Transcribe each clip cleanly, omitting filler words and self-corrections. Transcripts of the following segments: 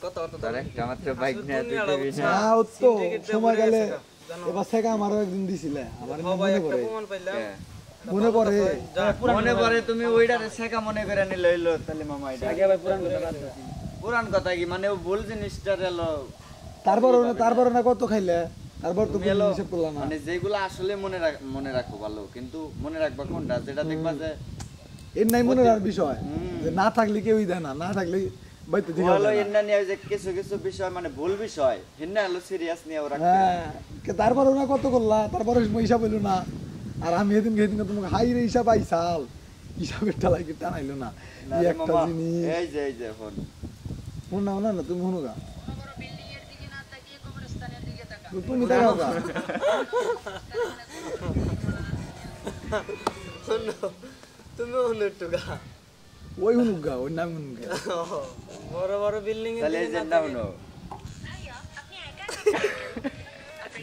কত তারে মাত্র বাইক নিয়ে দিবি না না ও তো সময় গেলে এবার থেকে আমারও একদিন দিছিলে আমার মনে পড়ে মনে পড়ে তুমি ওইটারে শেখা মনে করে নিলে হইলো তাহলে মামা এটা আগে ভাই পুরান কথা বাদ দাও পুরান কথা কি মানে ও ভুল জিনিসটা এলো তারপর না কত খাইলে তারপর তো হিসাব করলাম না মানে যেগুলো আসলে মনে রাখো ভালো কিন্তু মনে রাখবা কোনটা যেটা দেখবা যে এর নাই মনে রাখার বিষয় যে না থাকলে কেউই দেয় না না থাকলে বাইতে দিকে ভালো এন্না নিয়ে যে কিছু কিছু বিষয় মানে ভুল বিষয় হেন্না হলো সিরিয়াস নিয়ে ওরা হ্যাঁ তারপর না কত করলা তারপরে হিসাব হইলো না আর আমি এদিন তোমাকে হাই রে হিসাব আইসাল হিসাবের টালাই কি টানাইলো না এই একটা জিনিস এই যে ফোন না তুমি শুনো গা তুমি দেখাও গা তুমি অনুটুকা ওই হুনুগা ওই নাম হুনুগা বড় বড় বিল্ডিং এ তাহলে এই যে নাম নো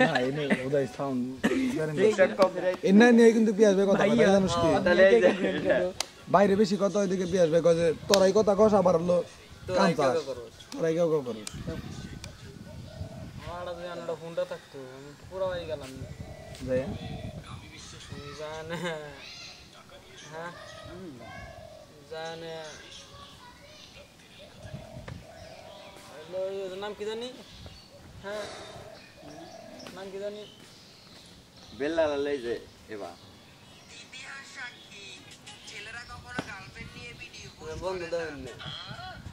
না এনে ওদাই সাউন্ড টিকটক কপিরাইট এনে নিয়ে কিন্তু পিয়াস ভাই কথা বলে জানোস কি তাহলে এই যে বাইরে বেশি কথা ওইদিকে পিয়াস ভাই কয় যে তোরাই কথা কস আবার হলো কাঁচা তোরাই কেউ করস আমার জানাটা ফোনটা থাকতো আমি তো পুরো হয়ে গেলাম যাই জানে হ্যাঁ জানে হ্যালো নাম কি জানি হ্যাঁ নাম কি জানি বেল্লা লই যে এবা ইতিহাস সাক্ষী ছেলেরা কখনো গার্লফ্রেন্ড নিয়ে ভিডিও বন্ধু দেন না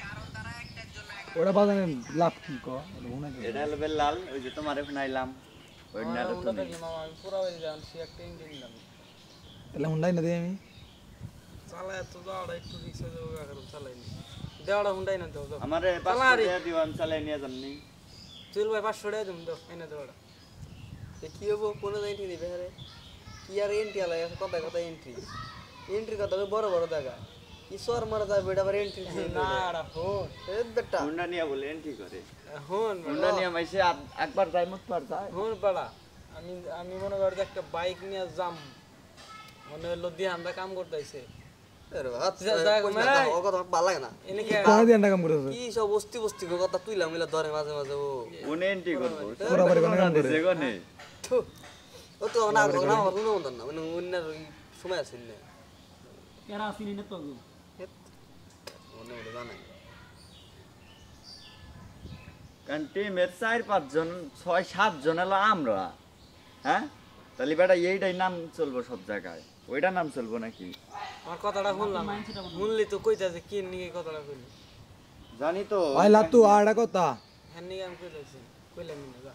কারণ তারা একটার জন্য ওরা বাজারে লাভ কি ক ওটা এটা হলো বেল্লাল ওই যে তোমারে শুনাইলাম ওই নাটক ওটা দেখি মামা আমি পুরো হয়ে যান সে একটা ইঞ্জিন নিলাম তাহলে হুন্ডাই না দিই আমি চালায় তো দাঁড়া একটু রিক্সা যোগা করে চালাই নি দেওয়াটা হুন্ডাই না দাও আমারে 500 টাকা দিবান চালাই নিয়ে যামনি চল ভাই 500 টাকা দিম দাও এনে দেওয়াটা কি হবো কোন এন্ট্রি দিবে আরে কি আর এন্ট্রি আলাই কথা কথা এন্ট্রি কথা বড় বড় জায়গা কি সর মারা যায় বেটা আবার এন্ট্রি না আরে ফোন এই বেটা হুন্ডা নিয়ে বলে এন্ট্রি করে হন হুন্ডা নিয়ে মাইসে একবার যায় মুত পার যায় হন পাড়া আমি মনে করি যে একটা বাইক নিয়ে যাম মনে হলো দিয়ে আমরা কাম করতে আইছে আরে আচ্ছা ও কথা ভালো লাগে না এনে কি কোন দিয়ে কাম করতেছ কি সব বস্তি কথা তুইলা মিলা ধরে মাঝে মাঝে ও কোনে এন্ট্রি করব পুরো বাড়ি কোন কাম করে যেগনে ও তো না হলো না মানে অন্যের সময় আছে না এরা আসিনি না তো মনে হলো জানা কারণ টিমের 4-5 জন 6-7 জন হলো আমরা হ্যাঁ তাহলে বেটা এইটাই নাম চলবো সব জায়গায় ওইটা নাম চলবো নাকি আমার কথাটা শুনলাম শুনলি তো কইতা যে কি নিয়ে কথাটা কইলি জানি তো আই লাতু আড়া কথা হ্যাঁ নিয়ে আমি কইলাম না যা